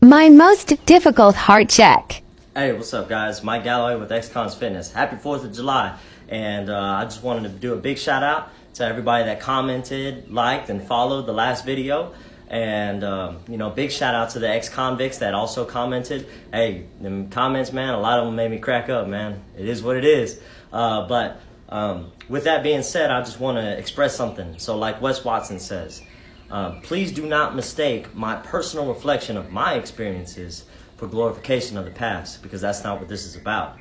My most difficult heart check. Hey, what's up, guys? Mike Galloway with XCons Fitness. Happy 4th of July. And I just wanted to do a big shout out to everybody that commented, liked, and followed the last video. And, big shout out to the ex-convicts that also commented. Hey, them comments, man, a lot of them made me crack up, man. It is what it is. But with that being said, I just want to express something. So like Wes Watson says, please do not mistake my personal reflection of my experiences for glorification of the past, because that's not what this is about.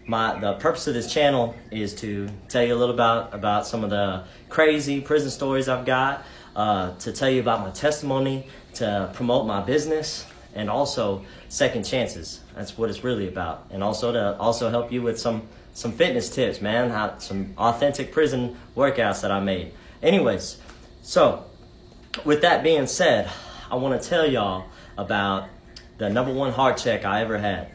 The purpose of this channel is to tell you a little about some of the crazy prison stories I've got, to tell you about my testimony, to promote my business, and also second chances. That's what it's really about. And also to help you with some fitness tips, man, some authentic prison workouts that I made. Anyways, so with that being said, I want to tell y'all about the #1 heart check I ever had.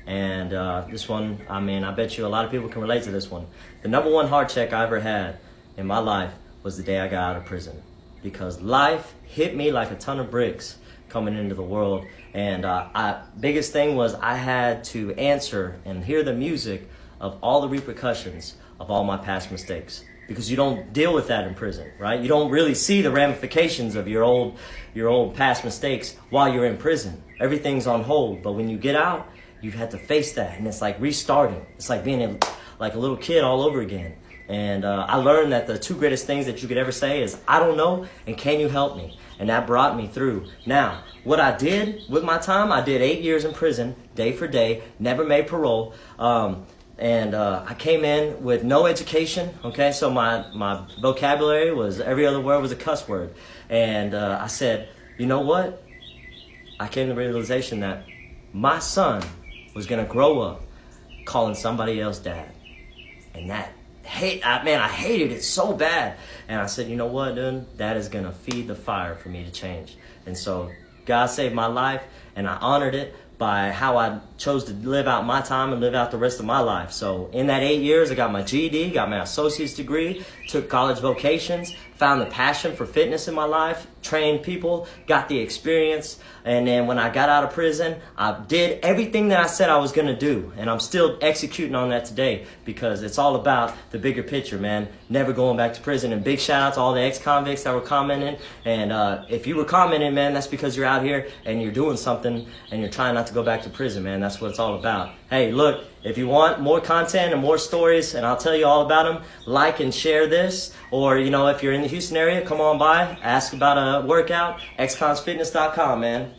And this one, I bet you a lot of people can relate to this one. The #1 heart check I ever had in my life was the day I got out of prison. Because life hit me like a ton of bricks coming into the world. And biggest thing was I had to answer and hear the music of all the repercussions of all my past mistakes. Because you don't deal with that in prison, right? You don't really see the ramifications of your old past mistakes while you're in prison. Everything's on hold. But when you get out, you've had to face that, and it's like restarting. It's like being like a little kid all over again. And I learned that the two greatest things that you could ever say is, I don't know, and can you help me? And that brought me through. Now, what I did with my time, I did 8 years in prison, day for day, never made parole. I came in with no education, okay? So my vocabulary was, every other word was a cuss word. And I said, you know what? I came to the realization that my son was gonna grow up calling somebody else dad. And I hated it so bad. And I said, you know what, dude? That is gonna feed the fire for me to change. And so God saved my life, and I honored it by how I chose to live out my time and live out the rest of my life. So in that 8 years, I got my GED, got my associate's degree, took college vocations, found the passion for fitness in my life, trained people, got the experience. And then when I got out of prison, I did everything that I said I was gonna do. And I'm still executing on that today, because it's all about the bigger picture, man. Never going back to prison. And big shout out to all the ex-convicts that were commenting. And if you were commenting, man, that's because you're out here and you're doing something and you're trying not to go back to prison, man. That's what it's all about. Hey, look, if you want more content and more stories, and I'll tell you all about them, like and share this. Or, if you're in the Houston area, come on by, ask about a workout, xconsfitness.com, man.